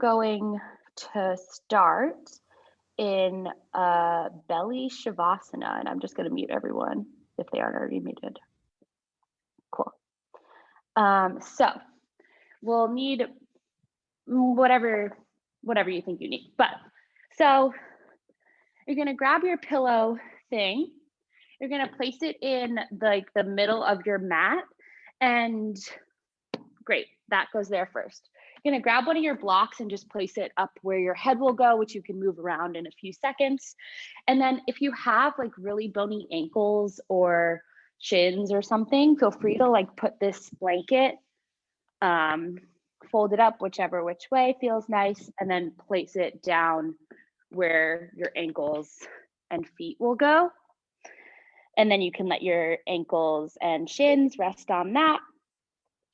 going to start in belly shavasana, and I'm just going to mute everyone if they aren't already muted. Cool. So we'll need whatever you think you need. But so you're going to grab your pillow thing. You're going to place it in like the middle of your mat, and great, that goes there first. You're going to grab one of your blocks and just place it up where your head will go, which you can move around in a few seconds. And then if you have like really bony ankles or shins or something, feel free to like put this blanket, fold it up which way feels nice, and then place it down where your ankles and feet will go. And then you can let your ankles and shins rest on that.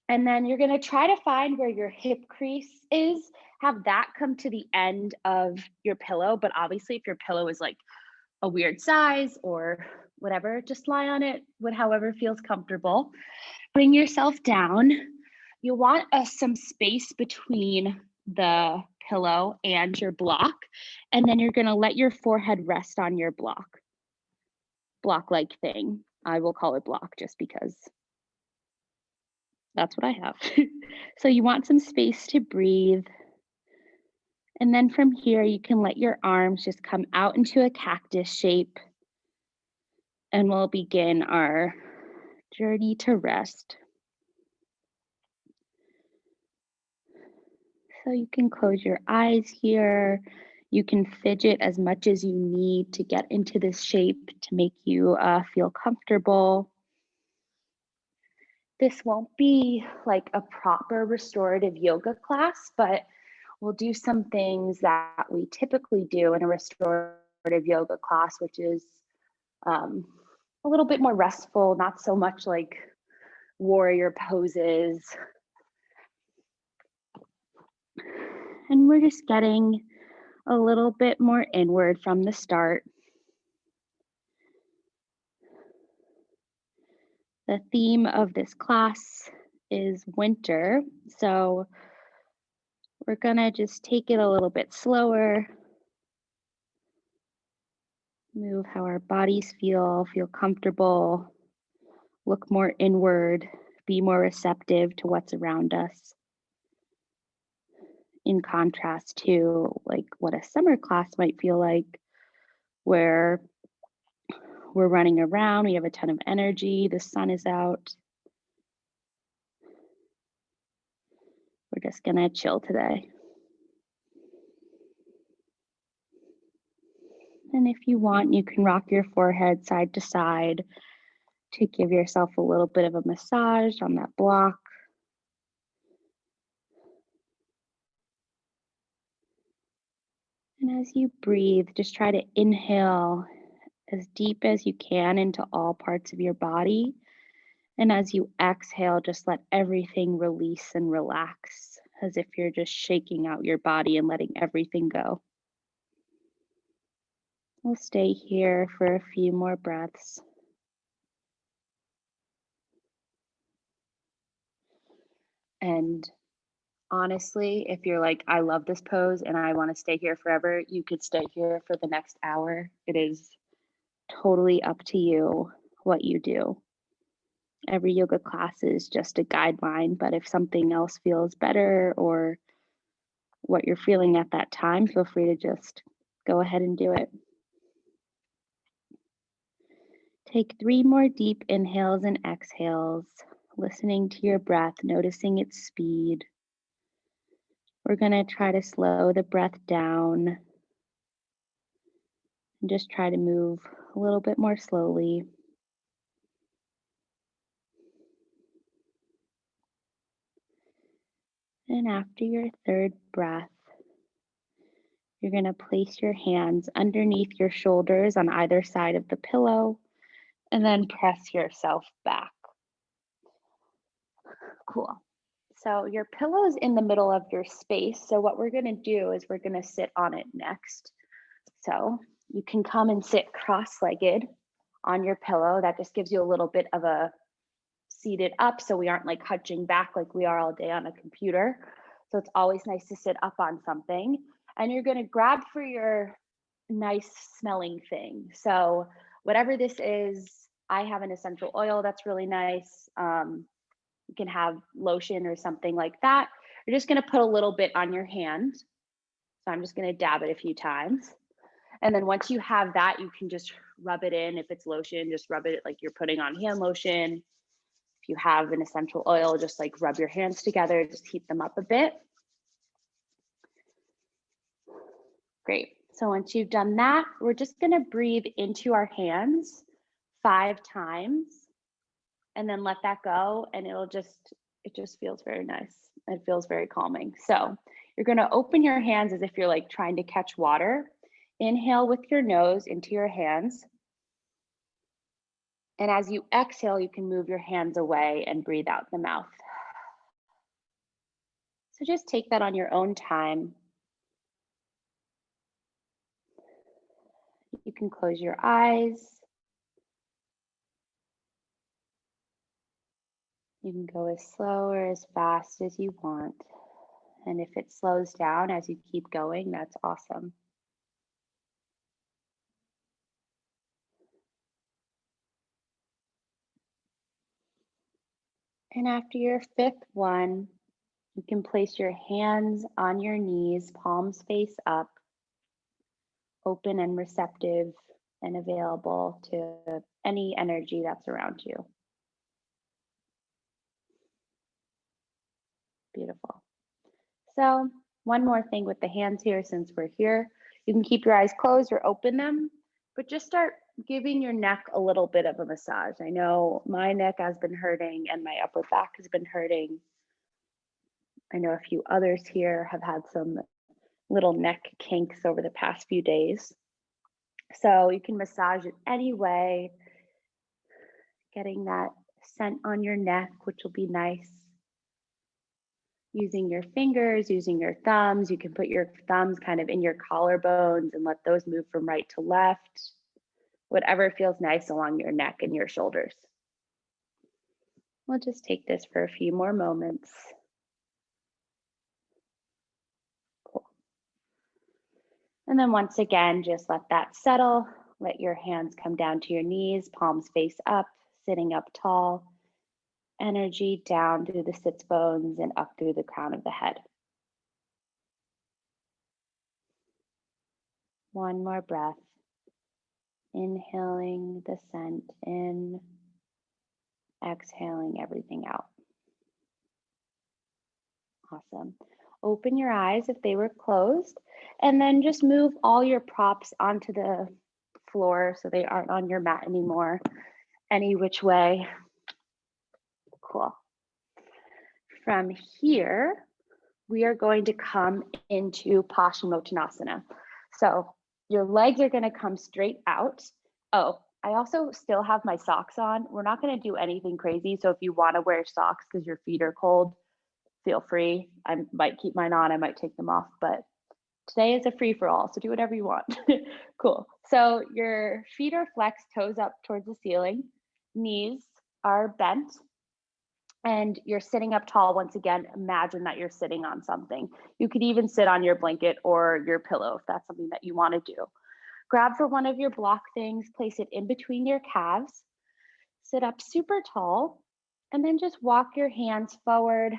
And then you're going to try to find where your hip crease is, have that come to the end of your pillow. But obviously, if your pillow is like a weird size or whatever, just lie on it with however feels comfortable. Bring yourself down. You want some space between the pillow and your block. And then you're going to let your forehead rest on your block-like thing. I will call it block just because that's what I have. So you want some space to breathe. And then from here, you can let your arms just come out into a cactus shape. And we'll begin our journey to rest. So you can close your eyes here. You can fidget as much as you need to get into this shape to make you feel comfortable. This won't be like a proper restorative yoga class, but we'll do some things that we typically do in a restorative yoga class, which is a little bit more restful, not so much like warrior poses. And we're just getting a little bit more inward from the start. The theme of this class is winter, so we're gonna just take it a little bit slower, move how our bodies feel comfortable, look more inward, be more receptive to what's around us. In contrast to like what a summer class might feel like, where we're running around, we have a ton of energy, the sun is out. We're just gonna chill today. And if you want, you can rock your forehead side to side to give yourself a little bit of a massage on that block. And as you breathe, just try to inhale as deep as you can into all parts of your body. And as you exhale, just let everything release and relax, as if you're just shaking out your body and letting everything go. We'll stay here for a few more breaths. And honestly, if you're like, I love this pose and I want to stay here forever, you could stay here for the next hour. It is totally up to you what you do. Every yoga class is just a guideline, but if something else feels better or what you're feeling at that time, feel free to just go ahead and do it. Take 3 more deep inhales and exhales, listening to your breath, noticing its speed. We're going to try to slow the breath down and just try to move a little bit more slowly. And after your 3rd breath, you're going to place your hands underneath your shoulders on either side of the pillow and then press yourself back. Cool. So your pillow is in the middle of your space. So what we're going to do is we're going to sit on it next. So you can come and sit cross-legged on your pillow. That just gives you a little bit of a seated up so we aren't like hunching back like we are all day on a computer. So it's always nice to sit up on something. And you're going to grab for your nice smelling thing. So whatever this is, I have an essential oil that's really nice. You can have lotion or something like that. You're just going to put a little bit on your hand. So I'm just going to dab it a few times. And then once you have that, you can just rub it in. If it's lotion, just rub it like you're putting on hand lotion. If you have an essential oil, just like rub your hands together, just heat them up a bit. Great. So once you've done that, we're just going to breathe into our hands 5 times and then let that go. And it just feels very nice. It feels very calming. So you're going to open your hands as if you're like trying to catch water. Inhale with your nose into your hands. And as you exhale, you can move your hands away and breathe out the mouth. So just take that on your own time. You can close your eyes. You can go as slow or as fast as you want. And if it slows down as you keep going, that's awesome. And after your 5th one, you can place your hands on your knees, palms face up, open and receptive and available to any energy that's around you. Beautiful. So one more thing with the hands here, since we're here, you can keep your eyes closed or open them, but just start giving your neck a little bit of a massage. I know my neck has been hurting and my upper back has been hurting. I know a few others here have had some little neck kinks over the past few days. So you can massage it any way, getting that scent on your neck, which will be nice. Using your fingers, using your thumbs. You can put your thumbs kind of in your collarbones and let those move from right to left. Whatever feels nice along your neck and your shoulders. We'll just take this for a few more moments. Cool. And then once again, just let that settle. Let your hands come down to your knees, palms face up, sitting up tall. Energy down through the sits bones and up through the crown of the head. One more breath. Inhaling the scent in, exhaling everything out. Awesome. Open your eyes if they were closed, and then just move all your props onto the floor so they aren't on your mat anymore, any which way. Cool. From here, we are going to come into Paschimottanasana. So your legs are going to come straight out. Oh, I also still have my socks on. We're not going to do anything crazy. So if you want to wear socks because your feet are cold, feel free. I might keep mine on. I might take them off, but today is a free for all. So do whatever you want. Cool. So your feet are flexed, toes up towards the ceiling. Knees are bent. And you're sitting up tall. Once again, imagine that you're sitting on something. You could even sit on your blanket or your pillow if that's something that you want to do. Grab for one of your block things, place it in between your calves, sit up super tall, and then just walk your hands forward.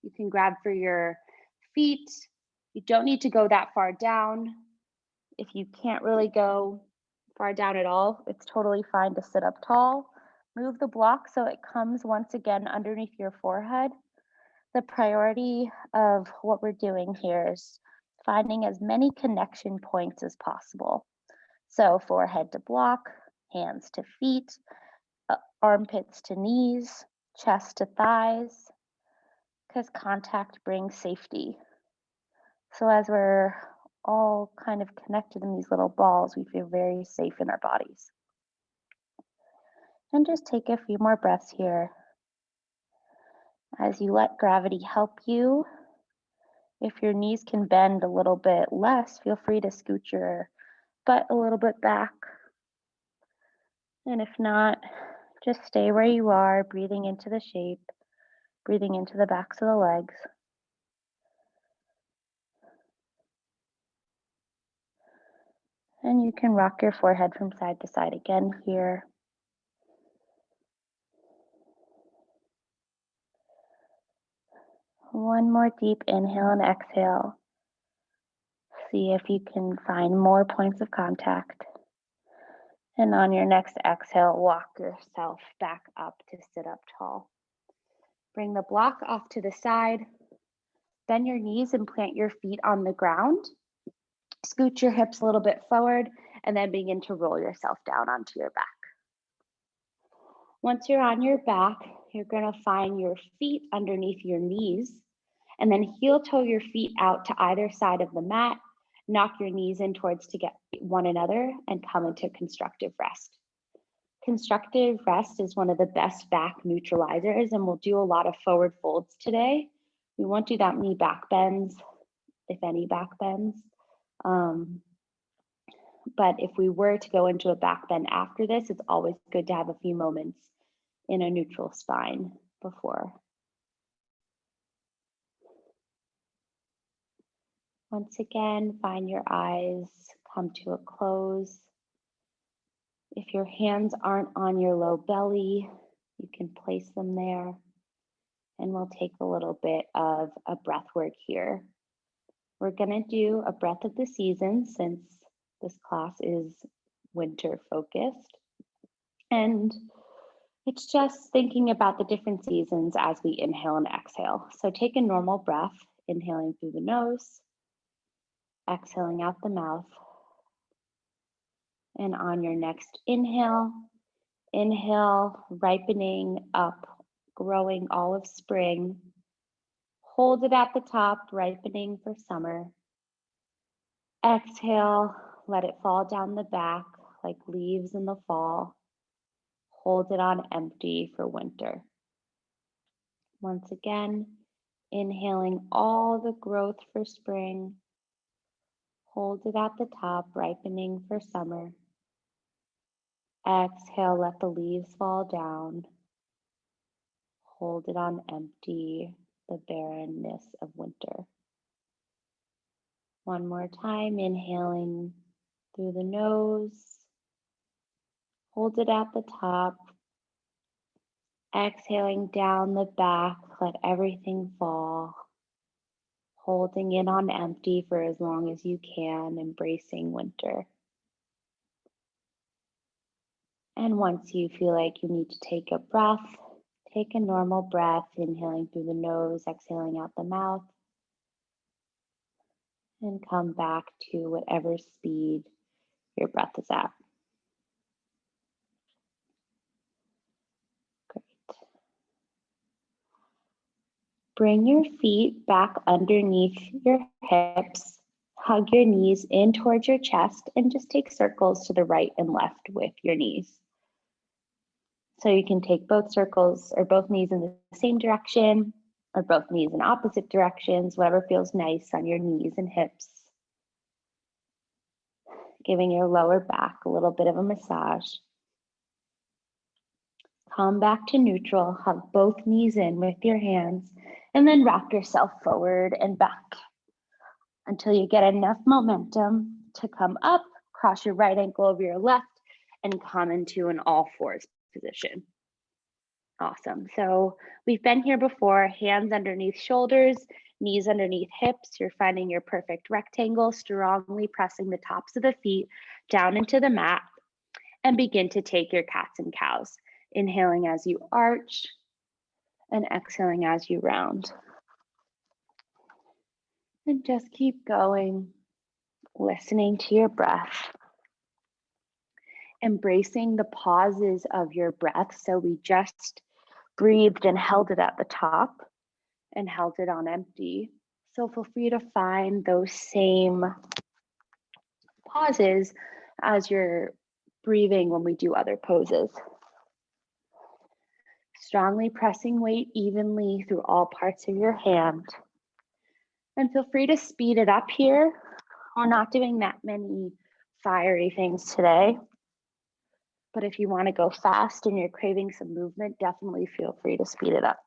You can grab for your feet. You don't need to go that far down. If you can't really go far down at all, it's totally fine to sit up tall. Move the block so it comes once again underneath your forehead. The priority of what we're doing here is finding as many connection points as possible. So forehead to block, hands to feet, armpits to knees, chest to thighs, because contact brings safety. So as we're all kind of connected in these little balls, we feel very safe in our bodies. And just take a few more breaths here. As you let gravity help you, if your knees can bend a little bit less, feel free to scoot your butt a little bit back. And if not, just stay where you are, breathing into the shape, breathing into the backs of the legs. And you can rock your forehead from side to side again here. One more deep inhale and exhale. See if you can find more points of contact. And on your next exhale, walk yourself back up to sit up tall. Bring the block off to the side. Bend your knees and plant your feet on the ground. Scoot your hips a little bit forward and then begin to roll yourself down onto your back. Once you're on your back, you're going to find your feet underneath your knees and then heel toe your feet out to either side of the mat. Knock your knees in towards to get one another and come into constructive rest. Constructive rest is one of the best back neutralizers, and we'll do a lot of forward folds today. We won't do that many back bends, if any back bends. But if we were to go into a back bend after this, it's always good to have a few moments in a neutral spine before. Once again, find your eyes come to a close. If your hands aren't on your low belly, you can place them there. And we'll take a little bit of a breath work here. We're going to do a breath of the season since this class is winter focused. And it's just thinking about the different seasons as we inhale and exhale. So take a normal breath, inhaling through the nose, exhaling out the mouth. And on your next inhale, ripening up, growing all of spring. Hold it at the top, ripening for summer. Exhale, let it fall down the back like leaves in the fall. Hold it on empty for winter. Once again, inhaling all the growth for spring. Hold it at the top, ripening for summer. Exhale, let the leaves fall down. Hold it on empty, the barrenness of winter. One more time, inhaling through the nose. Hold it at the top. Exhaling down the back, let everything fall. Holding it on empty for as long as you can, embracing winter. And once you feel like you need to take a breath, take a normal breath, inhaling through the nose, exhaling out the mouth. And come back to whatever speed your breath is at. Great. Bring your feet back underneath your hips. Hug your knees in towards your chest and just take circles to the right and left with your knees. So you can take both circles or both knees in the same direction or both knees in opposite directions, whatever feels nice on your knees and hips. Giving your lower back a little bit of a massage. Come back to neutral, hug both knees in with your hands, and then rock yourself forward and back until you get enough momentum to come up, cross your right ankle over your left, and come into an all fours position. Awesome. So we've been here before, hands underneath shoulders, knees underneath hips. You're finding your perfect rectangle, strongly pressing the tops of the feet down into the mat, and begin to take your cats and cows. Inhaling as you arch and exhaling as you round. And just keep going, listening to your breath. Embracing the pauses of your breath. So we just breathed and held it at the top and held it on empty. So feel free to find those same pauses as you're breathing when we do other poses. Strongly pressing weight evenly through all parts of your hand. And feel free to speed it up here. We're not doing that many fiery things today. But if you want to go fast and you're craving some movement, definitely feel free to speed it up.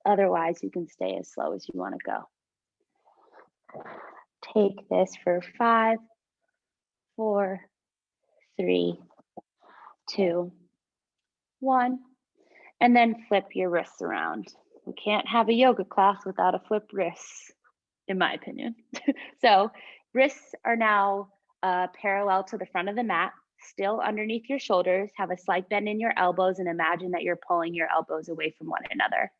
Otherwise, you can stay as slow as you want to go. Take this for 5, 4, 3, 2, 1. And then flip your wrists around. We can't have a yoga class without a flip wrists, in my opinion. So wrists are now parallel to the front of the mat, still underneath your shoulders. Have a slight bend in your elbows and imagine that you're pulling your elbows away from one another.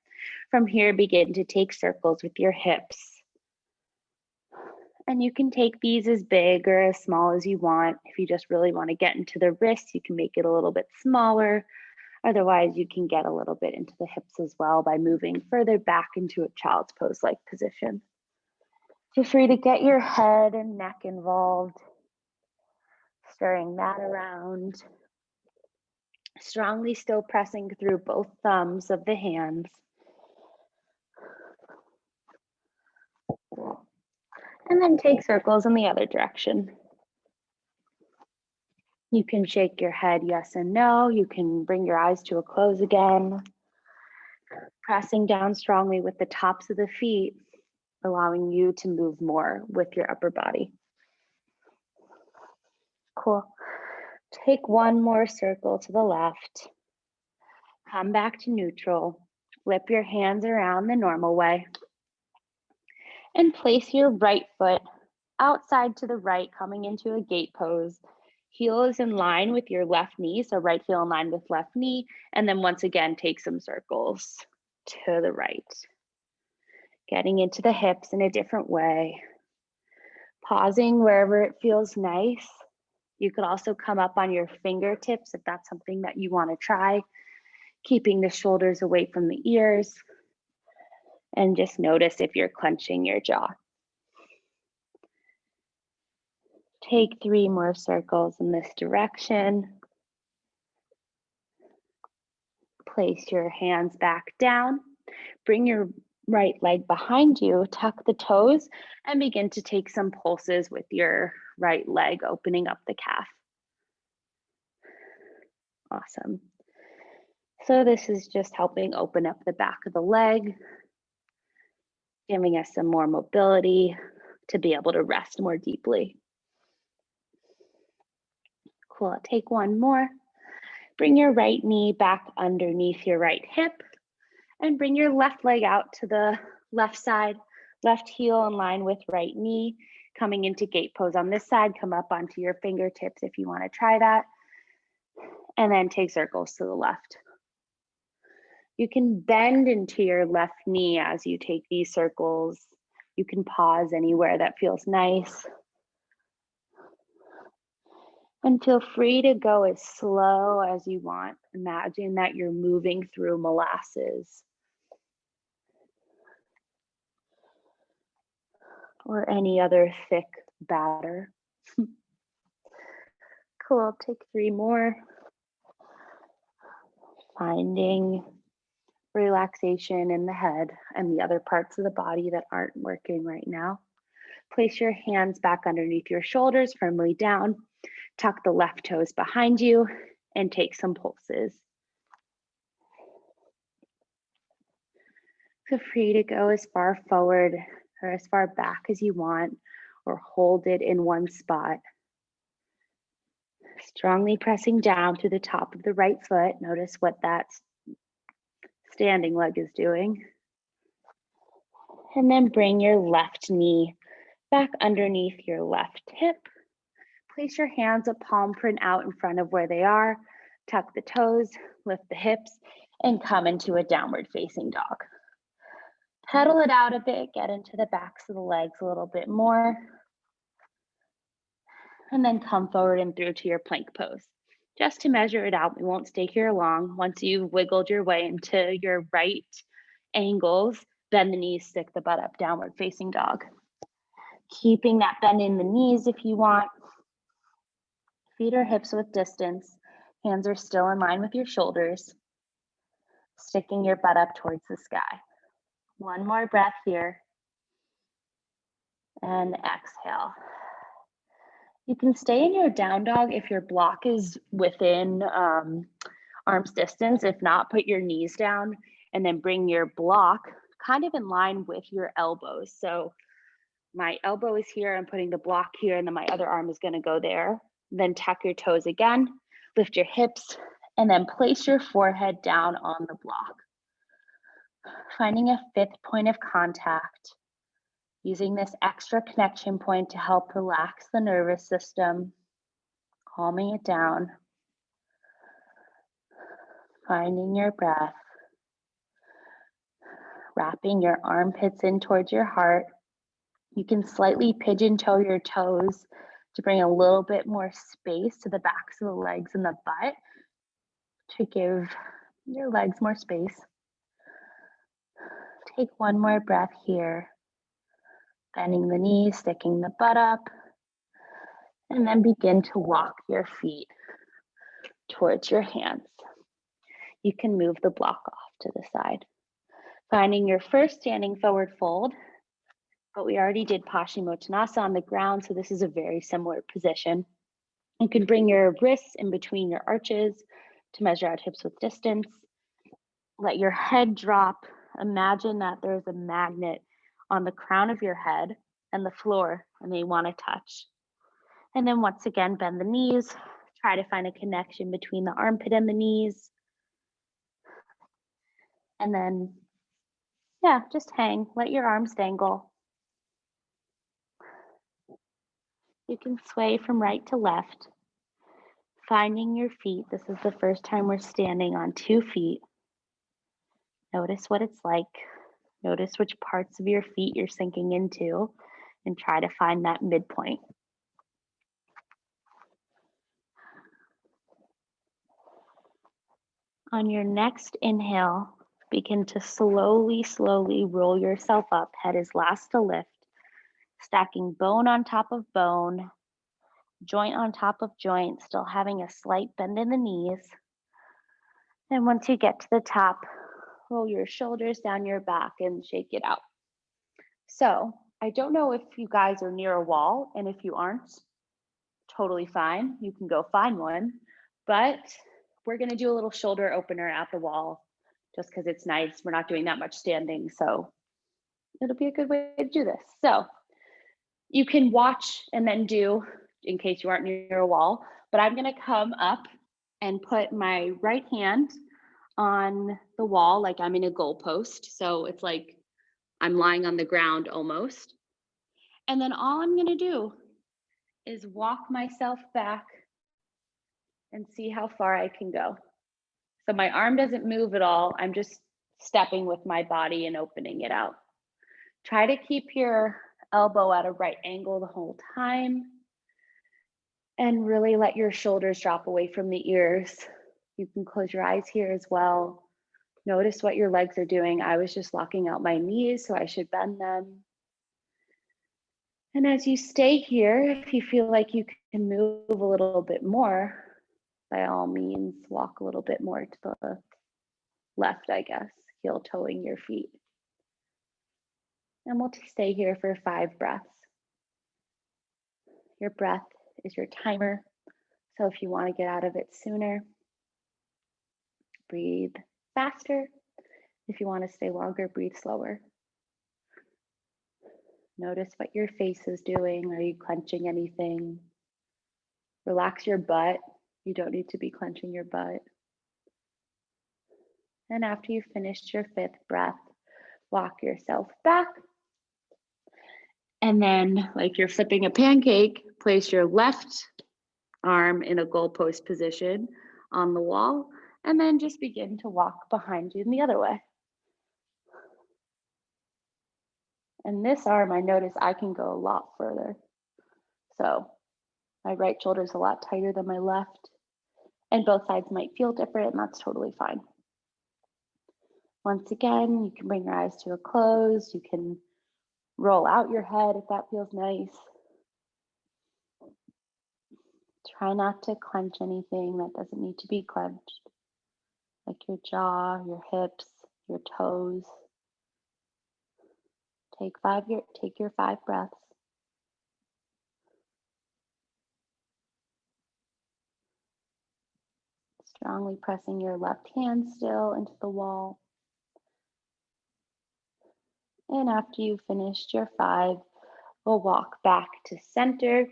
From here, begin to take circles with your hips. And you can take these as big or as small as you want. If you just really want to get into the wrists, you can make it a little bit smaller. Otherwise, you can get a little bit into the hips as well by moving further back into a child's pose-like position. Feel free to get your head and neck involved, stirring that around. Strongly still pressing through both thumbs of the hands. And then take circles in the other direction. You can shake your head yes and no. You can bring your eyes to a close again. Pressing down strongly with the tops of the feet, allowing you to move more with your upper body. Cool. Take one more circle to the left. Come back to neutral. Flip your hands around the normal way. And place your right foot outside to the right, coming into a gate pose. Heel is in line with your left knee, so right heel in line with left knee. And then once again, take some circles to the right. Getting into the hips in a different way. Pausing wherever it feels nice. You could also come up on your fingertips if that's something that you want to try. Keeping the shoulders away from the ears. And just notice if you're clenching your jaw. Take 3 more circles in this direction. Place your hands back down. Bring your right leg behind you, tuck the toes, and begin to take some pulses with your right leg, opening up the calf. Awesome. So this is just helping open up the back of the leg, giving us some more mobility to be able to rest more deeply. Cool, take one more. Bring your right knee back underneath your right hip and bring your left leg out to the left side, left heel in line with right knee, coming into gate pose on this side. Come up onto your fingertips if you want to try that. And then take circles to the left. You can bend into your left knee as you take these circles. You can pause anywhere that feels nice. And feel free to go as slow as you want. Imagine that you're moving through molasses or any other thick batter. Cool, take 3 more. Finding relaxation in the head and the other parts of the body that aren't working right now. Place your hands back underneath your shoulders, firmly down. Tuck the left toes behind you and take some pulses. Feel free to go as far forward or as far back as you want, or hold it in one spot. Strongly pressing down through the top of the right foot. Notice what that standing leg is doing. And then bring your left knee back underneath your left hip. Place your hands a palm print out in front of where they are. Tuck the toes, lift the hips, and come into a downward facing dog. Pedal it out a bit, get into the backs of the legs a little bit more. And then come forward and through to your plank pose. Just to measure it out, we won't stay here long. Once you've wiggled your way into your right angles, bend the knees, stick the butt up, downward facing dog. Keeping that bend in the knees if you want. Feet or hips with distance. Hands are still in line with your shoulders. Sticking your butt up towards the sky. One more breath here. And exhale. You can stay in your down dog if your block is within arm's distance. If not, put your knees down and then bring your block kind of in line with your elbows. So my elbow is here, I'm putting the block here, and then my other arm is going to go there. Then tuck your toes again, lift your hips, and then place your forehead down on the block. Finding a fifth point of contact, using this extra connection point to help relax the nervous system, calming it down, finding your breath, wrapping your armpits in towards your heart. You can slightly pigeon toe your toes to bring a little bit more space to the backs of the legs and the butt to give your legs more space. Take one more breath here, bending the knees, sticking the butt up, and then begin to walk your feet towards your hands. You can move the block off to the side. Finding your first standing forward fold, but we already did Paschimottanasana on the ground, so this is a very similar position. You can bring your wrists in between your arches to measure out hips width distance. Let your head drop. Imagine that there's a magnet on the crown of your head and the floor, and they want to touch. And then once again, bend the knees. Try to find a connection between the armpit and the knees. And then, yeah, just hang. Let your arms dangle. You can sway from right to left. Finding your feet. This is the first time we're standing on 2 feet. Notice what it's like. Notice which parts of your feet you're sinking into and try to find that midpoint. On your next inhale, begin to slowly roll yourself up. Head is last to lift, stacking bone on top of bone, joint on top of joint, still having a slight bend in the knees. And once you get to the top, roll your shoulders down your back and shake it out. So I don't know if you guys are near a wall, and if you aren't, totally fine. You can go find one, but we're gonna do a little shoulder opener at the wall just because it's nice. We're not doing that much standing, so it'll be a good way to do this. So you can watch and then do, in case you aren't near a wall, but I'm gonna come up and put my right hand on the wall like I'm in a goalpost. So it's like I'm lying on the ground almost. And then all I'm gonna do is walk myself back and see how far I can go. So my arm doesn't move at all. I'm just stepping with my body and opening it out. Try to keep your elbow at a right angle the whole time. And really let your shoulders drop away from the ears. You can close your eyes here as well. Notice what your legs are doing. I was just locking out my knees, so I should bend them. And as you stay here, if you feel like you can move a little bit more, by all means, walk a little bit more to the left, I guess, heel toeing your feet. And we'll stay here for 5 breaths. Your breath is your timer. So if you want to get out of it sooner, breathe faster. If you want to stay longer, breathe slower. Notice what your face is doing. Are you clenching anything? Relax your butt. You don't need to be clenching your butt. And after you've finished your 5th breath, walk yourself back. And then, like you're flipping a pancake, place your left arm in a goalpost position on the wall, and then just begin to walk behind you in the other way. And this arm, I notice I can go a lot further. So my right shoulder is a lot tighter than my left, and both sides might feel different, and that's totally fine. Once again, you can bring your eyes to a close. You can roll out your head if that feels nice. Try not to clench anything that doesn't need to be clenched, like your jaw, your hips, your toes. Take your 5 breaths. Strongly pressing your left hand still into the wall. And after you've finished your 5, we'll walk back to center.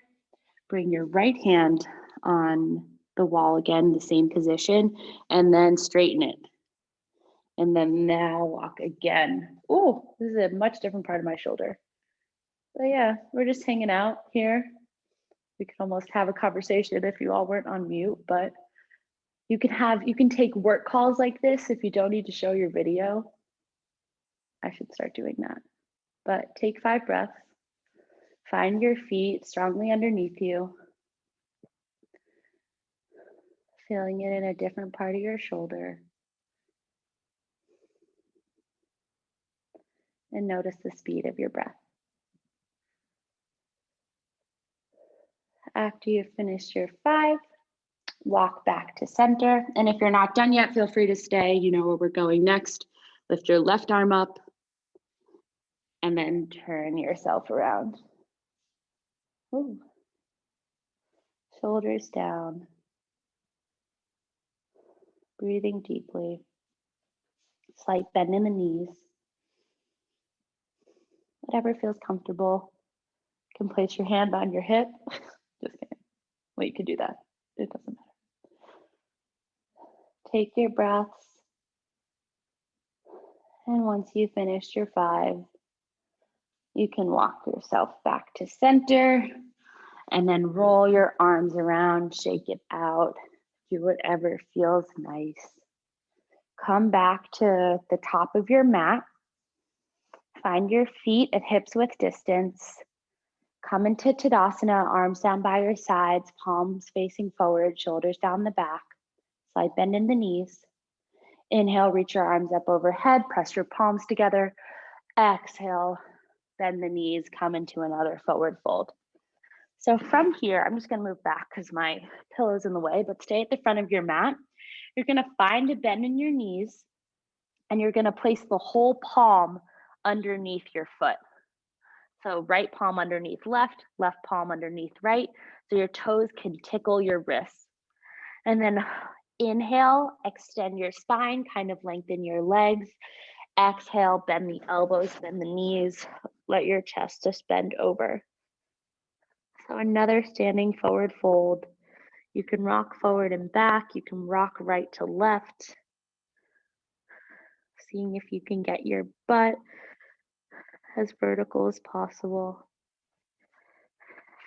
Bring your right hand on the wall again, the same position, and then straighten it. And then now walk again. Oh, this is a much different part of my shoulder. But yeah, we're just hanging out here. We could almost have a conversation if you all weren't on mute, but you can take work calls like this if you don't need to show your video. I should start doing that. But take 5 breaths. Find your feet strongly underneath you. Feeling it in a different part of your shoulder. And notice the speed of your breath. After you've finished your 5, walk back to center. And if you're not done yet, feel free to stay. You know where we're going next. Lift your left arm up and then turn yourself around. Ooh. Shoulders down. Breathing deeply. Slight bend in the knees. Whatever feels comfortable. You can place your hand on your hip. Just kidding. Well, you can do that. It doesn't matter. Take your breaths. And once you've finished your 5, you can walk yourself back to center and then roll your arms around, shake it out, do whatever feels nice. Come back to the top of your mat. Find your feet at hips width distance. Come into Tadasana, arms down by your sides, palms facing forward, shoulders down the back. Slight bend in the knees. Inhale, reach your arms up overhead, press your palms together. Exhale, bend the knees, come into another forward fold. So from here, I'm just gonna move back because my pillow's in the way, but stay at the front of your mat. You're gonna find a bend in your knees and you're gonna place the whole palm underneath your foot. So right palm underneath left, left palm underneath right, so your toes can tickle your wrists. And then inhale, extend your spine, kind of lengthen your legs. Exhale, bend the elbows, bend the knees, let your chest just bend over. So another standing forward fold. You can rock forward and back, you can rock right to left. Seeing if you can get your butt as vertical as possible.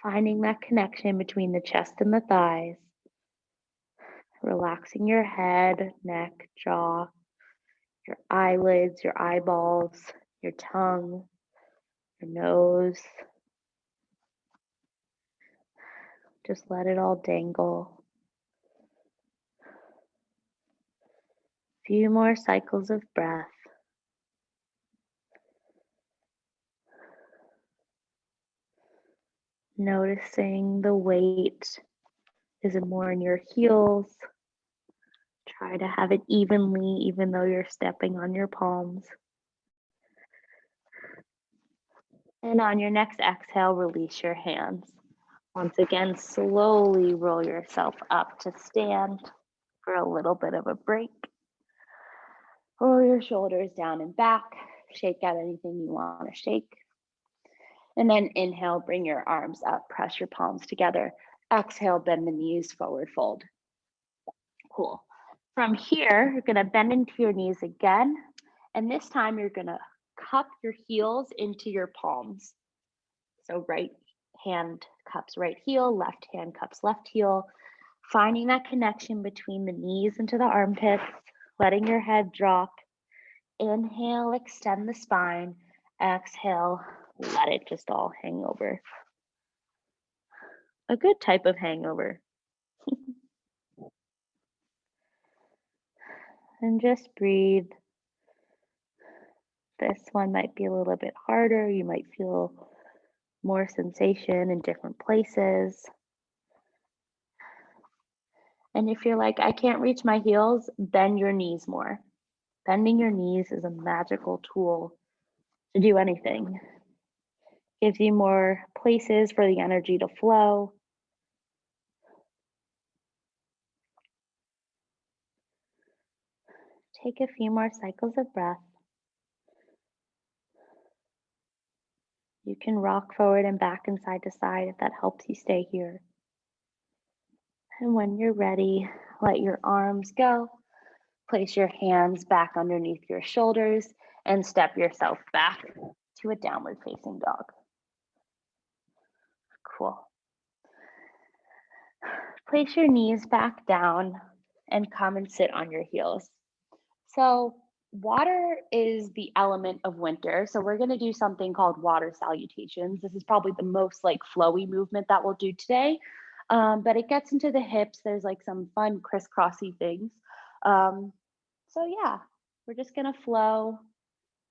Finding that connection between the chest and the thighs. Relaxing your head, neck, jaw, your eyelids, your eyeballs, your tongue, your nose. Just let it all dangle. Few more cycles of breath. Noticing the weight. Is it more in your heels? Try to have it evenly, even though you're stepping on your palms. And on your next exhale, release your hands. Once again, slowly roll yourself up to stand for a little bit of a break. Roll your shoulders down and back. Shake out anything you want to shake. And then inhale, bring your arms up, press your palms together. Exhale, bend the knees, forward fold. Cool. From here, you're gonna bend into your knees again. And this time you're gonna cup your heels into your palms. So right hand cups right heel, left hand cups left heel. Finding that connection between the knees into the armpits, letting your head drop. Inhale, extend the spine. Exhale, let it just all hang over. A good type of hangover. And just breathe. This one might be a little bit harder. You might feel more sensation in different places. And if you're like, I can't reach my heels, bend your knees more. Bending your knees is a magical tool to do anything. Gives you more places for the energy to flow. Take a few more cycles of breath. You can rock forward and back and side to side if that helps you stay here. And when you're ready, let your arms go. Place your hands back underneath your shoulders and step yourself back to a downward facing dog. Cool. Place your knees back down and come and sit on your heels. So water is the element of winter. So we're going to do something called water salutations. This is probably the most like flowy movement that we'll do today. But it gets into the hips. There's like some fun crisscrossy things. So yeah, we're just going to flow,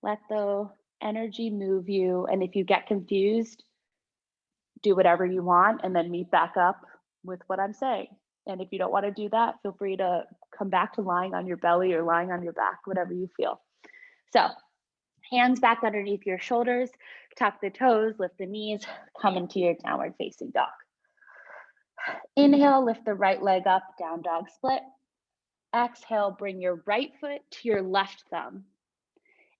let the energy move you. And if you get confused, do whatever you want and then meet back up with what I'm saying. And if you don't want to do that, feel free to come back to lying on your belly or lying on your back, whatever you feel. So hands back underneath your shoulders, tuck the toes, lift the knees, come into your downward facing dog. Inhale, lift the right leg up, down dog split. Exhale, bring your right foot to your left thumb.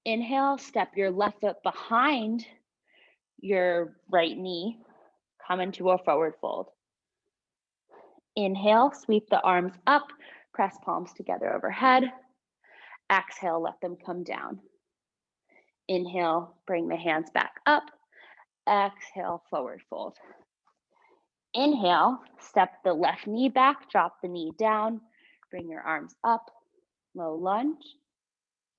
Inhale, step your left foot behind your right knee, come into a forward fold. Inhale, sweep the arms up, press palms together overhead. Exhale, let them come down. Inhale, bring the hands back up. Exhale, forward fold. Inhale, step the left knee back, drop the knee down, bring your arms up, low lunge.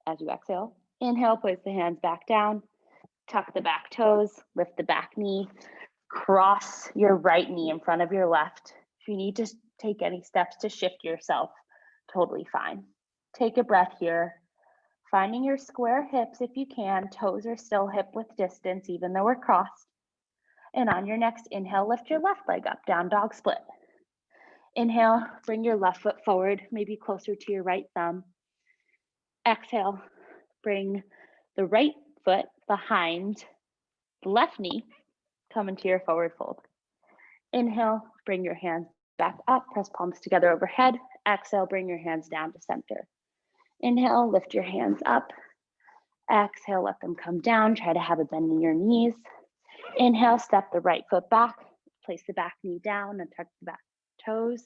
As you exhale, inhale, place the hands back down, tuck the back toes, lift the back knee, cross your right knee in front of your left. If you need to take any steps to shift yourself, totally fine. Take a breath here, finding your square hips if you can. Toes are still hip width distance, even though we're crossed. And on your next inhale, lift your left leg up, down dog split. Inhale, bring your left foot forward, maybe closer to your right thumb. Exhale, bring the right foot behind the left knee, come into your forward fold. Inhale, bring your hands back up, press palms together overhead. Exhale, bring your hands down to center. Inhale, lift your hands up. Exhale, let them come down. Try to have a bend in your knees. Inhale, step the right foot back. Place the back knee down and tuck the back toes.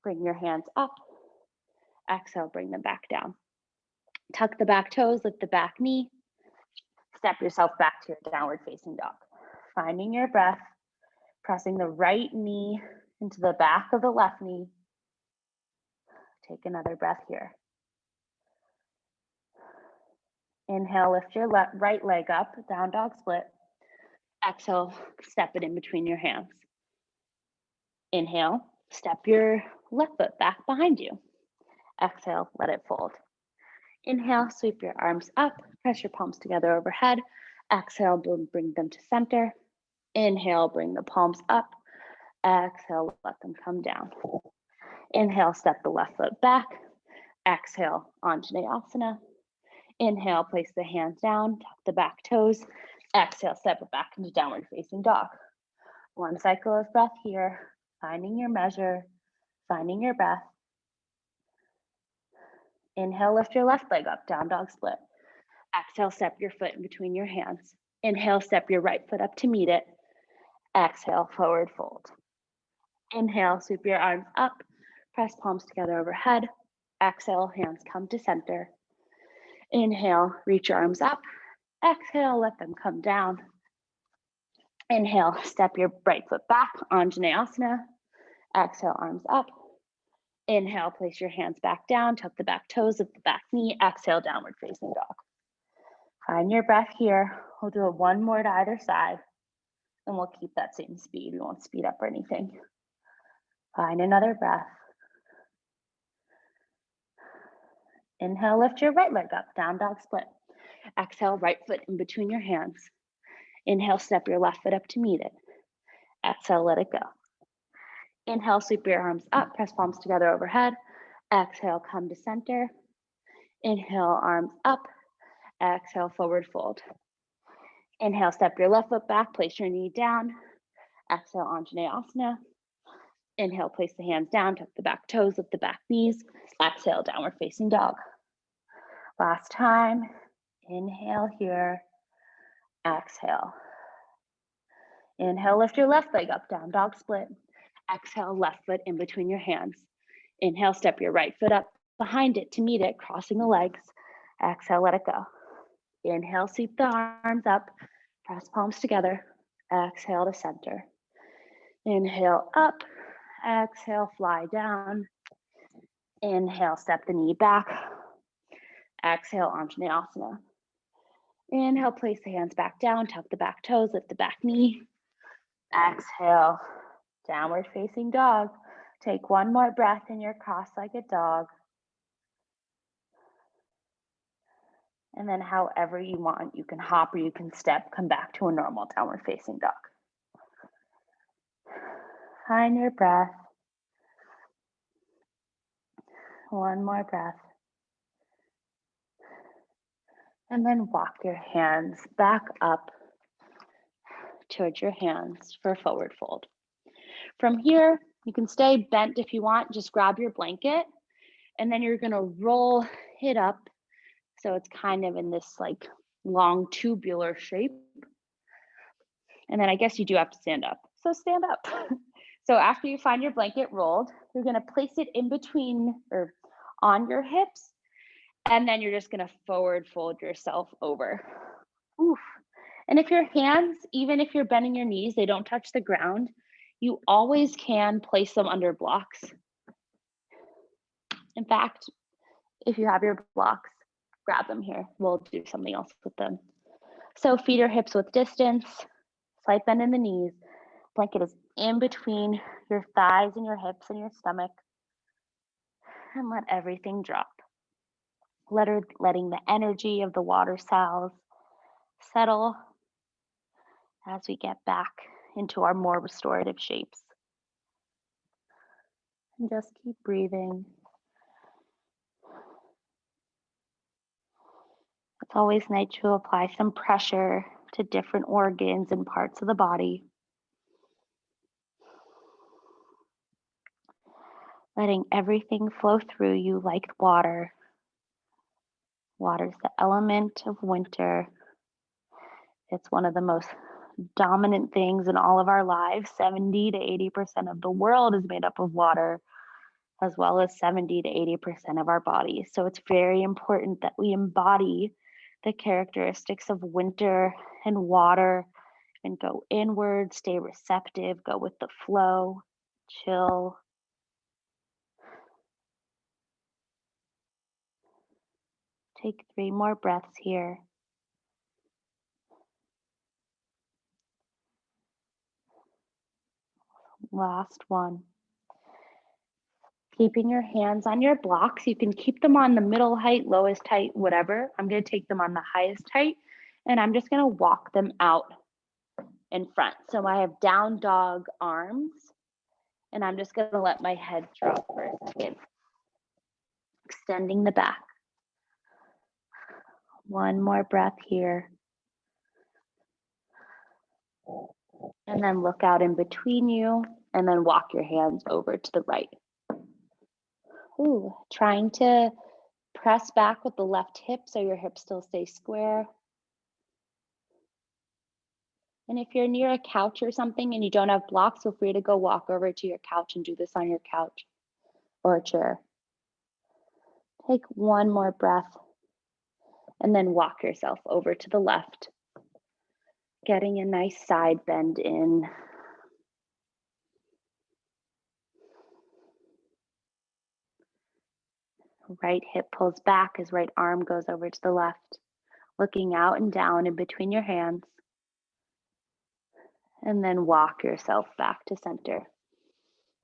Bring your hands up. Exhale, bring them back down. Tuck the back toes, lift the back knee. Step yourself back to your downward facing dog. Finding your breath, pressing the right knee into the back of the left knee. Take another breath here. Inhale, lift your right leg up, down dog split. Exhale, step it in between your hands. Inhale, step your left foot back behind you. Exhale, let it fold. Inhale, sweep your arms up, press your palms together overhead. Exhale, bring them to center. Inhale, bring the palms up. Exhale, let them come down. Inhale, step the left foot back. Exhale, Anjaneyasana. Inhale, place the hands down, tuck the back toes. Exhale, step it back into downward facing dog. One cycle of breath here, finding your measure, finding your breath. Inhale, lift your left leg up, down dog split. Exhale, step your foot in between your hands. Inhale, step your right foot up to meet it. Exhale, forward fold. Inhale, sweep your arms up, press palms together overhead. Exhale, hands come to center. Inhale, reach your arms up. Exhale, let them come down. Inhale, step your right foot back, Anjaneyasana. Exhale, arms up. Inhale, place your hands back down, tuck the back toes, lift the back knee. Exhale, downward facing dog. Find your breath here. We'll do one more to either side, and we'll keep that same speed. We won't speed up or anything. Find another breath. Inhale, lift your right leg up, down dog split. Exhale, right foot in between your hands. Inhale, step your left foot up to meet it. Exhale, let it go. Inhale, sweep your arms up, press palms together overhead. Exhale, come to center. Inhale, arms up. Exhale, forward fold. Inhale, step your left foot back, place your knee down. Exhale, Anjaneyasana. Inhale, place the hands down, tuck the back toes, lift the back knees. Exhale, downward facing dog. Last time. Inhale here. Exhale. Inhale, lift your left leg up, down dog split. Exhale, left foot in between your hands. Inhale, step your right foot up behind it to meet it, crossing the legs. Exhale, let it go. Inhale, sweep the arms up, press palms together. Exhale to center. Inhale up, exhale, fly down. Inhale, step the knee back. Exhale, Anjaneyasana. Inhale, place the hands back down, tuck the back toes, lift the back knee. Exhale, downward facing dog. Take one more breath in your cross-legged dog. And then however you want, you can hop or you can step, come back to a normal downward facing dog. Find your breath. One more breath. And then walk your hands back up towards your hands for forward fold. From here, you can stay bent if you want, just grab your blanket, and then you're gonna roll it up so it's kind of in this like long tubular shape. And then I guess you do have to stand up, so stand up. So after you find your blanket rolled, you're gonna place it in between or on your hips, and then you're just gonna forward fold yourself over. Oof. And if your hands, even if you're bending your knees, they don't touch the ground, you always can place them under blocks. In fact, if you have your blocks, grab them here. We'll do something else with them. So feet or hips width distance, slight bend in the knees. Blanket is in between your thighs and your hips and your stomach. And let everything drop. Letting the energy of the water cells settle as we get back into our more restorative shapes. And just keep breathing. It's always nice to apply some pressure to different organs and parts of the body. Letting everything flow through you like water. Water's the element of winter. It's one of the most dominant things in all of our lives. 70 to 80% of the world is made up of water, as well as 70 to 80% of our bodies. So it's very important that we embody the characteristics of winter and water and go inward, stay receptive, go with the flow, chill. Take 3 more breaths here. Last one. Keeping your hands on your blocks. You can keep them on the middle height, lowest height, whatever. I'm going to take them on the highest height, and I'm just going to walk them out in front. So I have down dog arms, and I'm just going to let my head drop for a second. Extending the back. One more breath here. And then look out in between you, and then walk your hands over to the right. Ooh, trying to press back with the left hip so your hips still stay square. And if you're near a couch or something and you don't have blocks, feel free to go walk over to your couch and do this on your couch or a chair. Take one more breath and then walk yourself over to the left, getting a nice side bend in. Right hip pulls back as right arm goes over to the left, looking out and down in between your hands. And then walk yourself back to center.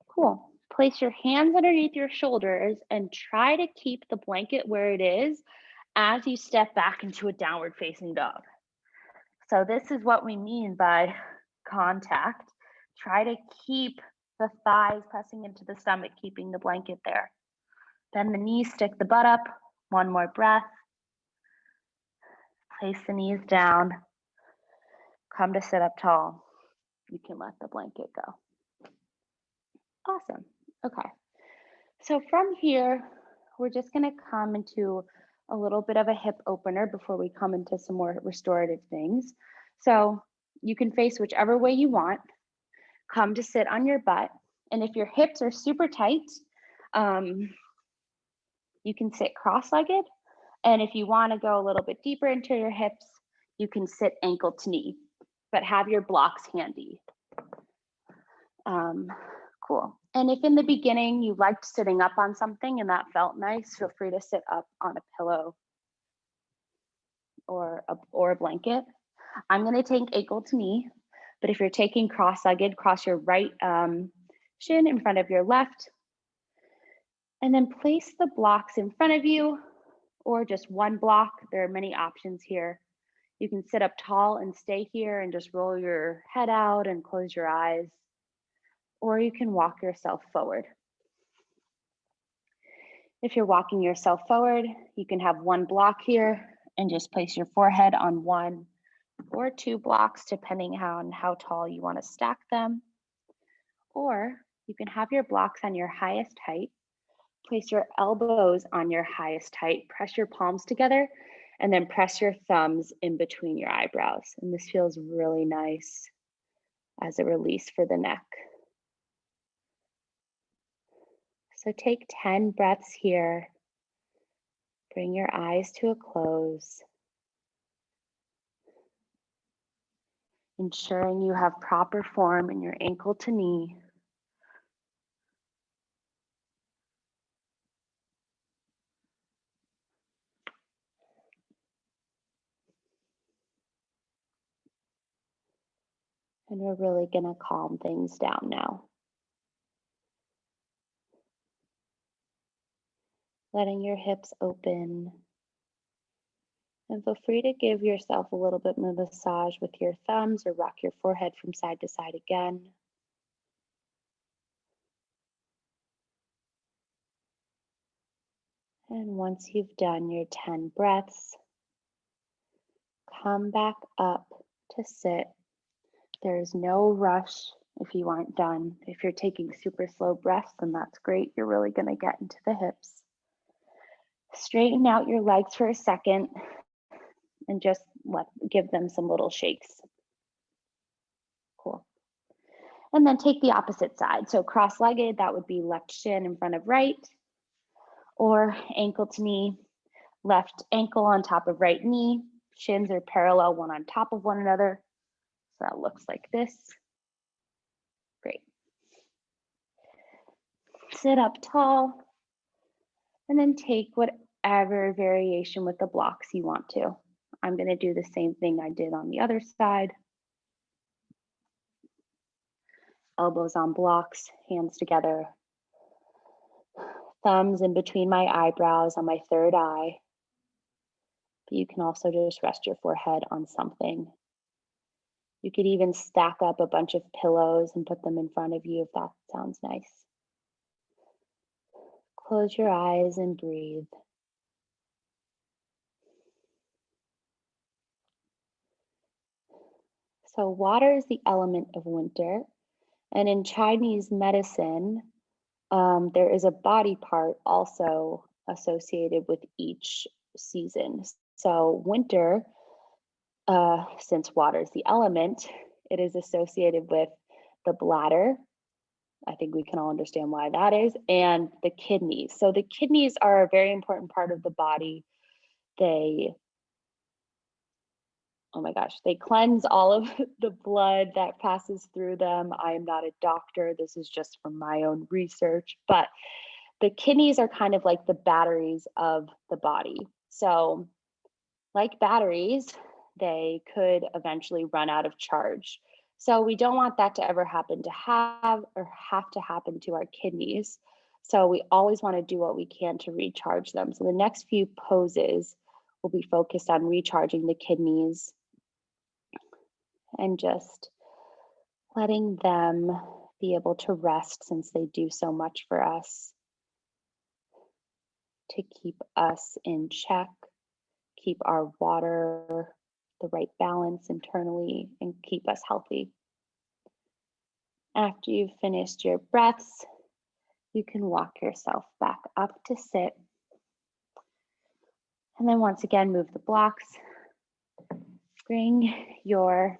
Cool. Place your hands underneath your shoulders and try to keep the blanket where it is as you step back into a downward facing dog. So this is what we mean by contact. Try to keep the thighs pressing into the stomach, keeping the blanket there. Bend the knees, stick the butt up. One more breath. Place the knees down. Come to sit up tall. You can let the blanket go. Awesome. Okay. So from here, we're just going to come into a little bit of a hip opener before we come into some more restorative things. So you can face whichever way you want. Come to sit on your butt. And if your hips are super tight, you can sit cross-legged. And if you want to go a little bit deeper into your hips, you can sit ankle to knee, but have your blocks handy. Cool. And if in the beginning you liked sitting up on something and that felt nice, feel free to sit up on a pillow or a blanket. I'm going to take ankle to knee, but if you're taking cross-legged, cross your right shin in front of your left, and then place the blocks in front of you, or just one block. There are many options here. You can sit up tall and stay here and just roll your head out and close your eyes, or you can walk yourself forward. If you're walking yourself forward, you can have one block here and just place your forehead on one or two blocks, depending on how tall you want to stack them. Or you can have your blocks on your highest height, place your elbows on your highest height, press your palms together, and then press your thumbs in between your eyebrows. And this feels really nice as a release for the neck. So take 10 breaths here. Bring your eyes to a close. Ensuring you have proper form in your ankle to knee. And we're really gonna calm things down now. Letting your hips open. And feel free to give yourself a little bit of a massage with your thumbs or rock your forehead from side to side again. And once you've done your 10 breaths, come back up to sit. There's no rush if you aren't done. If you're taking super slow breaths, then that's great. You're really going to get into the hips. Straighten out your legs for a second and just give them some little shakes. Cool. And then take the opposite side. So cross-legged, that would be left shin in front of right, or ankle to knee, left ankle on top of right knee. Shins are parallel, one on top of one another. So that looks like this. Great. Sit up tall, and then take whatever variation with the blocks you want to. I'm going to do the same thing I did on the other side. Elbows on blocks, hands together. Thumbs in between my eyebrows on my third eye. But you can also just rest your forehead on something. You could even stack up a bunch of pillows and put them in front of you if that sounds nice. Close your eyes and breathe. So water is the element of winter. And in Chinese medicine, there is a body part also associated with each season. So winter, since water is the element, it is associated with the bladder. I think we can all understand why that is, and the kidneys. So the kidneys are a very important part of the body. They, oh my gosh, they cleanse all of the blood that passes through them. I am not a doctor. This is just from my own research, but the kidneys are kind of like the batteries of the body. So like batteries, they could eventually run out of charge. So we don't want that to ever happen to have to happen to our kidneys. So we always want to do what we can to recharge them. So the next few poses will be focused on recharging the kidneys and just letting them be able to rest, since they do so much for us, to keep us in check, keep our water the right balance internally, and keep us healthy. After you've finished your breaths, you can walk yourself back up to sit. And then once again, move the blocks. Bring your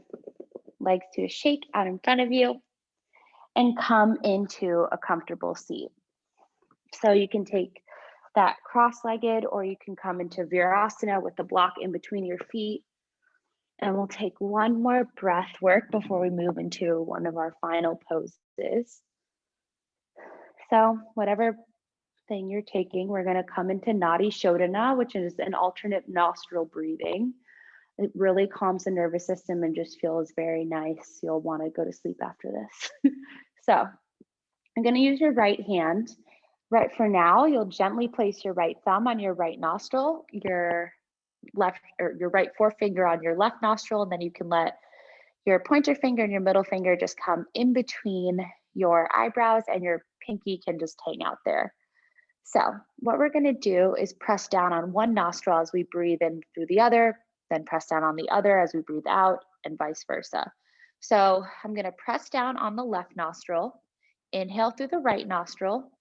legs to a shake out in front of you. and come into a comfortable seat. So you can take that cross-legged, or you can come into Virasana with the block in between your feet. And we'll take one more breath work before we move into one of our final poses. So whatever thing you're taking, we're going to come into Nadi Shodhana, which is an alternate nostril breathing. It really calms the nervous system and just feels very nice. You'll want to go to sleep after this. So I'm going to use your right hand. Right for now, you'll gently place your right thumb on your right nostril, your left or your right forefinger on your left nostril, and then you can let your pointer finger and your middle finger just come in between your eyebrows, and your pinky can just hang out there. So what we're going to do is press down on one nostril as we breathe in through the other, then press down on the other as we breathe out, and vice versa. So I'm going to press down on the left nostril, inhale through the right nostril,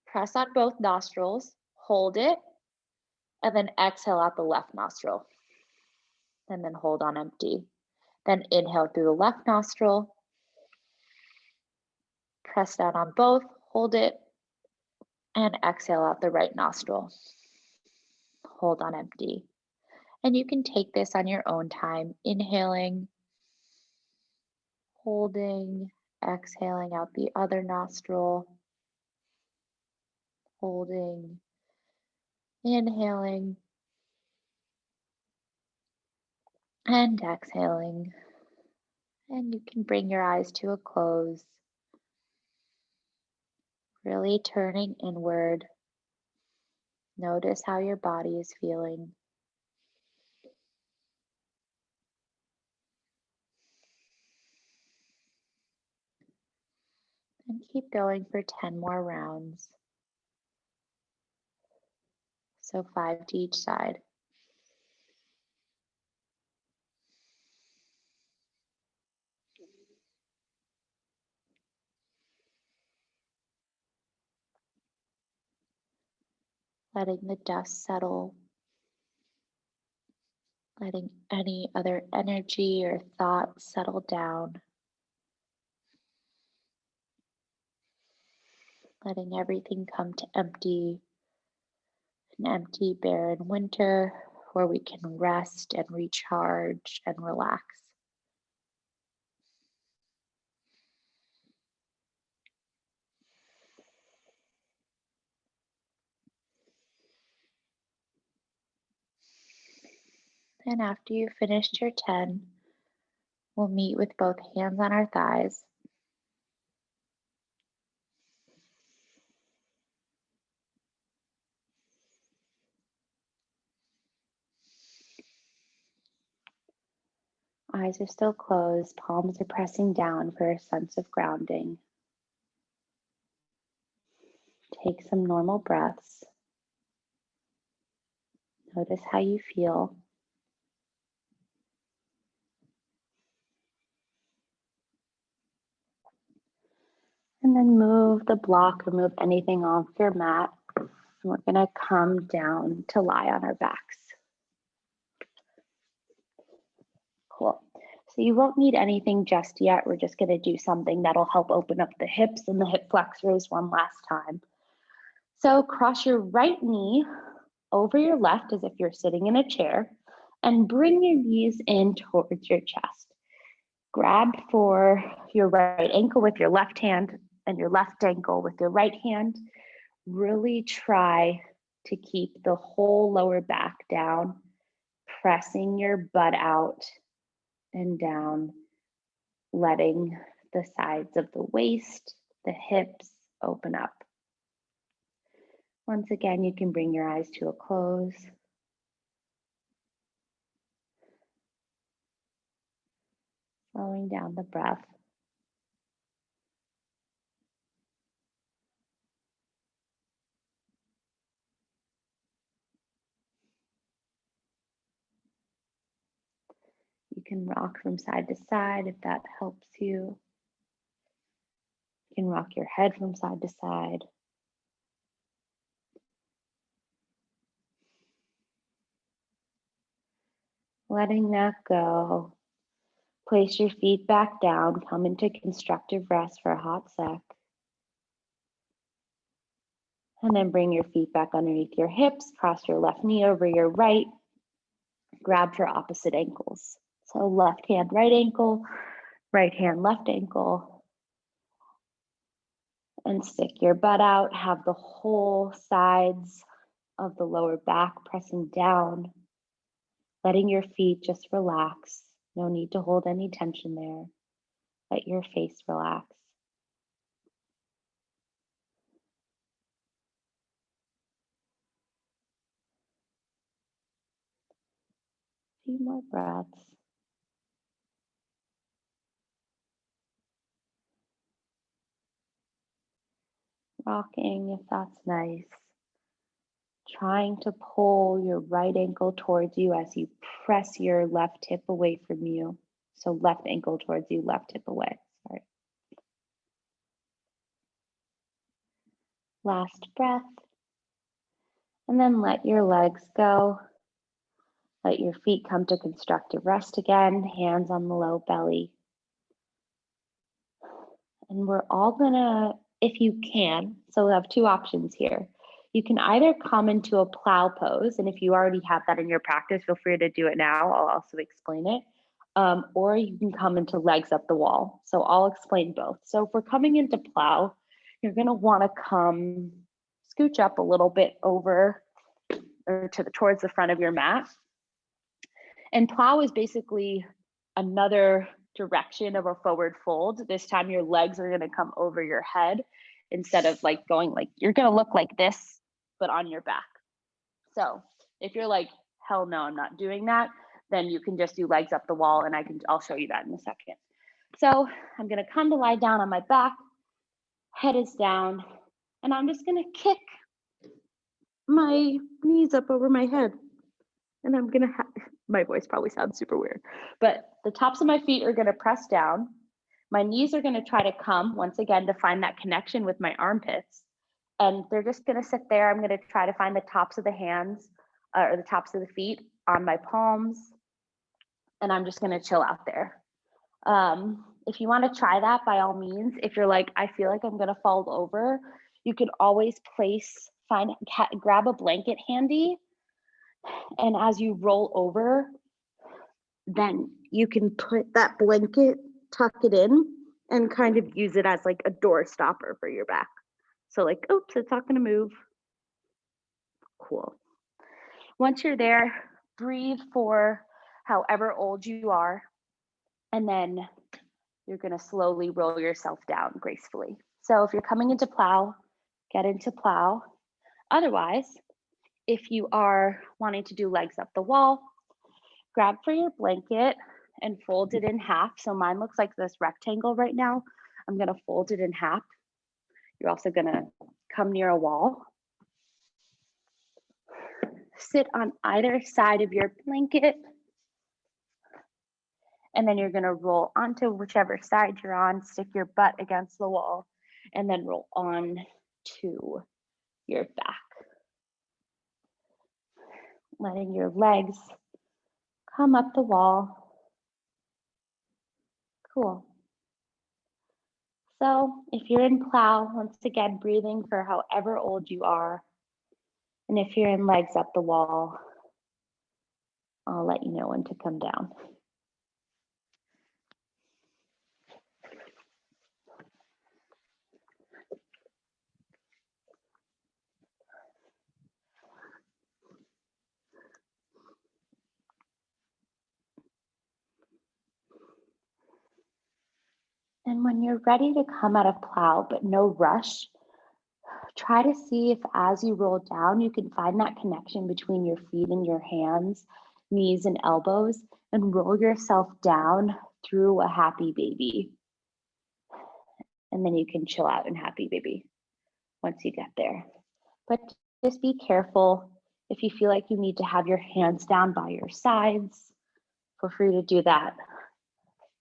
press on both nostrils, hold it, and then exhale out the left nostril, and then hold on empty. Then inhale through the left nostril, press down on both, hold it, and exhale out the right nostril. Hold on empty. And you can take this on your own time, inhaling, holding, exhaling out the other nostril, holding, inhaling, and exhaling. And you can bring your eyes to a close, really turning inward. Notice how your body is feeling. And keep going for 10 more rounds. So 5 to each side. Letting the dust settle, letting any other energy or thoughts settle down, letting everything come to empty, an empty, barren winter where we can rest and recharge and relax. And after you've finished your 10, we'll meet with both hands on our thighs. Eyes are still closed, palms are pressing down for a sense of grounding. Take some normal breaths. Notice how you feel. And then move the block, remove anything off your mat. And we're going to come down to lie on our backs. Cool. So you won't need anything just yet. We're just going to do something that'll help open up the hips and the hip flexors one last time. So cross your right knee over your left as if you're sitting in a chair, and bring your knees in towards your chest. Grab for your right ankle with your left hand and your left ankle with your right hand. Really try to keep the whole lower back down, pressing your butt out and down, letting the sides of the waist, the hips open up. Once again, you can bring your eyes to a close. Slowing down the breath. You can rock from side to side if that helps you. You can rock your head from side to side. Letting that go. Place your feet back down, come into constructive rest for a hot sec. And then bring your feet back underneath your hips, cross your left knee over your right, grab for opposite ankles. So left hand, right ankle, right hand, left ankle. And stick your butt out, have the whole sides of the lower back pressing down, letting your feet just relax. No need to hold any tension there. Let your face relax. A few more breaths. Rocking if that's nice. Trying to pull your right ankle towards you as you press your left hip away from you. So left ankle towards you, left hip away. Sorry. Last breath. And then let your legs go. Let your feet come to constructive rest again, hands on the low belly. And we're all gonna, if you can, so we have two options here. You can either come into a plow pose, and if you already have that in your practice, feel free to do it now. I'll also explain it. Or you can come into legs up the wall. So I'll explain both. So if we're coming into plow, you're gonna wanna come, scooch up a little bit over or towards the front of your mat. And plow is basically another direction of a forward fold. This time your legs are gonna come over your head instead of like going like, you're gonna look like this, but on your back. So if you're like, hell no, I'm not doing that, then you can just do legs up the wall, and I'll show you that in a second. So I'm gonna come to lie down on my back, head is down, and I'm just gonna kick my knees up over my head. And I'm gonna my voice probably sounds super weird, but the tops of my feet are gonna press down. My knees are gonna try to come once again to find that connection with my armpits. And they're just gonna sit there. I'm gonna try to find the tops of the hands or the tops of the feet on my palms. And I'm just gonna chill out there. If you wanna try that, by all means, if you're like, I feel like I'm gonna fall over, you can always grab a blanket handy. And as you roll over, then you can put that blanket, tuck it in, and kind of use it as like a door stopper for your back. So like, oops, it's not gonna move. Cool. Once you're there, breathe for however old you are, and then you're gonna slowly roll yourself down gracefully. So if you're coming into plow, get into plow. Otherwise, if you are wanting to do legs up the wall, grab for your blanket and fold it in half. So mine looks like this rectangle right now. I'm gonna fold it in half. You're also gonna come near a wall. Sit on either side of your blanket. And then you're gonna roll onto whichever side you're on, stick your butt against the wall, and then roll on to your back. Letting your legs come up the wall. Cool. So if you're in plow, once again, breathing for however old you are. And if you're in legs up the wall, I'll let you know when to come down. And when you're ready to come out of plow, but no rush, try to see if as you roll down, you can find that connection between your feet and your hands, knees and elbows, and roll yourself down through a happy baby. And then you can chill out in happy baby once you get there. But just be careful. If you feel like you need to have your hands down by your sides, feel free to do that.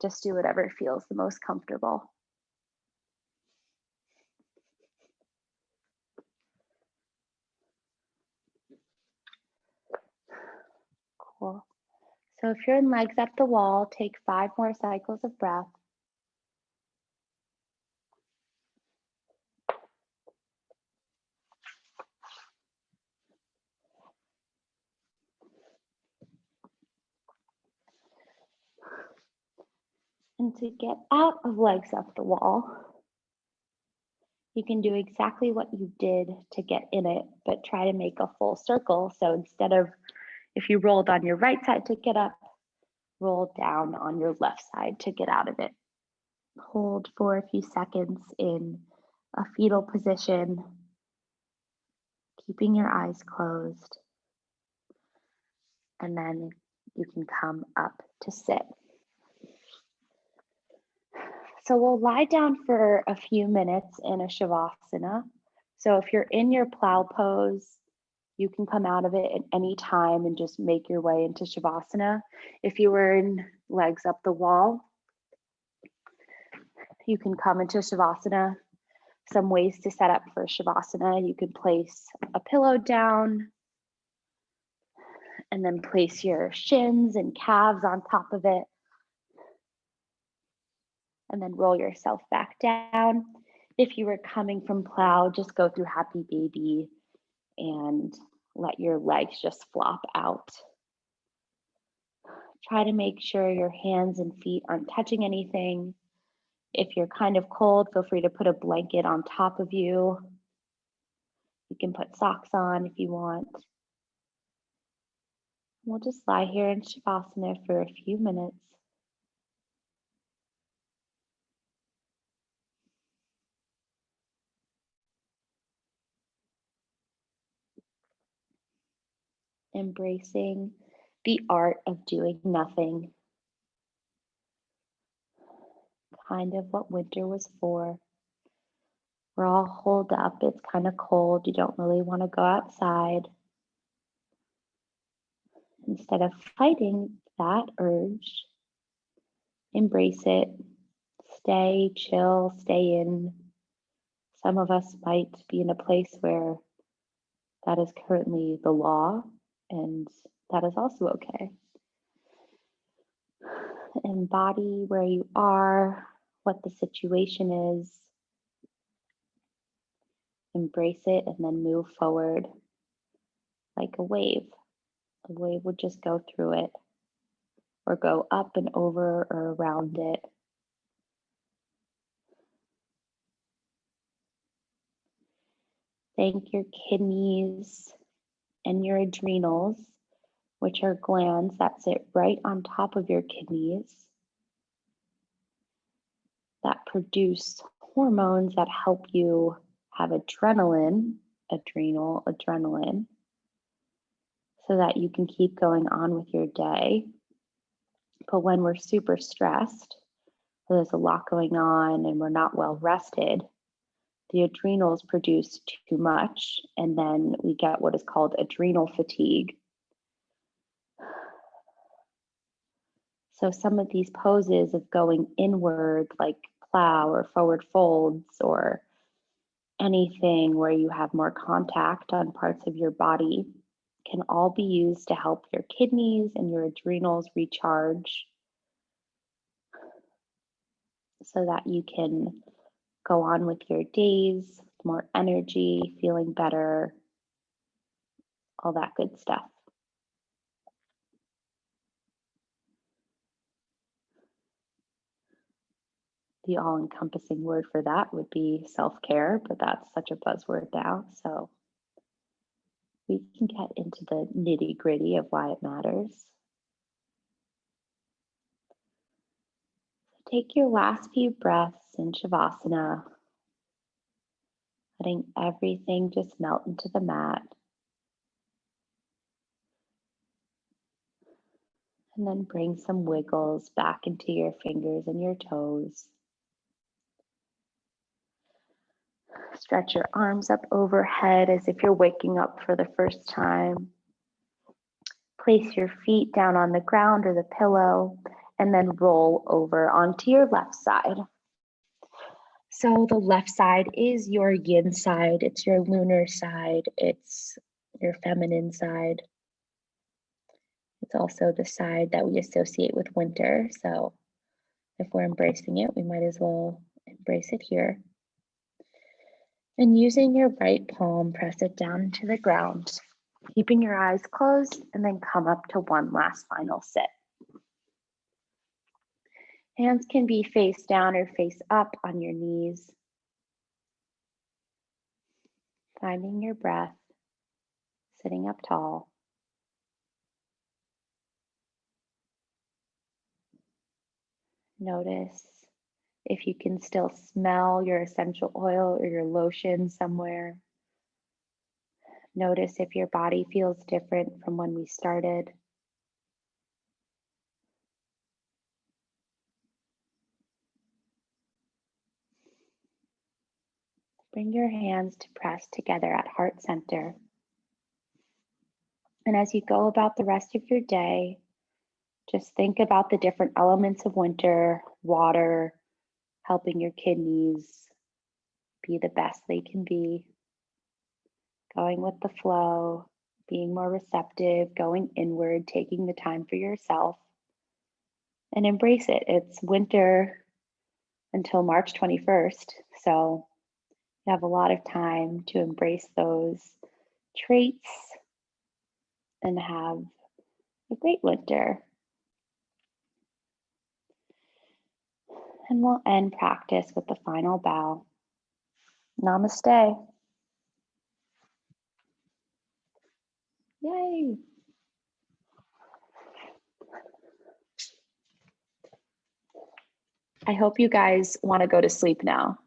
Just do whatever feels the most comfortable. Cool. So if you're in legs up the wall, take 5 more cycles of breath. And to get out of legs up the wall, you can do exactly what you did to get in it, but try to make a full circle. So instead of, if you rolled on your right side to get up, roll down on your left side to get out of it. Hold for a few seconds in a fetal position, keeping your eyes closed. And then you can come up to sit. So we'll lie down for a few minutes in a Shavasana. So if you're in your plow pose, you can come out of it at any time and just make your way into Shavasana. If you were in legs up the wall, you can come into Shavasana. Some ways to set up for Shavasana: you can place a pillow down and then place your shins and calves on top of it, and then roll yourself back down. If you were coming from plow, just go through happy baby and let your legs just flop out. Try to make sure your hands and feet aren't touching anything. If you're kind of cold, feel free to put a blanket on top of you. You can put socks on if you want. We'll just lie here in Shavasana for a few minutes. Embracing the art of doing nothing. Kind of what winter was for. We're all holed up, it's kind of cold, you don't really want to go outside. Instead of fighting that urge, embrace it, stay, chill, stay in. Some of us might be in a place where that is currently the law, and that is also okay. Embody where you are, what the situation is. Embrace it and then move forward like a wave. A wave would just go through it or go up and over or around it. Thank your kidneys and your adrenals, which are glands that sit right on top of your kidneys, that produce hormones that help you have adrenaline, so that you can keep going on with your day. But when we're super stressed, there's a lot going on and we're not well rested, the adrenals produce too much, and then we get what is called adrenal fatigue. So some of these poses of going inward, like plow or forward folds or anything where you have more contact on parts of your body, can all be used to help your kidneys and your adrenals recharge so that you can go on with your days with more energy, feeling better, all that good stuff. The all-encompassing word for that would be self-care, but that's such a buzzword now. So we can get into the nitty-gritty of why it matters. Take your last few breaths in Shavasana, letting everything just melt into the mat. And then bring some wiggles back into your fingers and your toes. Stretch your arms up overhead as if you're waking up for the first time. Place your feet down on the ground or the pillow, and then roll over onto your left side. So the left side is your yin side, it's your lunar side, it's your feminine side. It's also the side that we associate with winter. So if we're embracing it, we might as well embrace it here. And using your right palm, press it down into the ground, keeping your eyes closed, and then come up to one last final sit. Hands can be face down or face up on your knees. Finding your breath, sitting up tall. Notice if you can still smell your essential oil or your lotion somewhere. Notice if your body feels different from when we started. Bring your hands to press together at heart center. And as you go about the rest of your day, just think about the different elements of winter, water, helping your kidneys be the best they can be, going with the flow, being more receptive, going inward, taking the time for yourself, and embrace it. It's winter until March 21st, so you have a lot of time to embrace those traits and have a great winter. And we'll end practice with the final bow. Namaste. Yay. I hope you guys want to go to sleep now.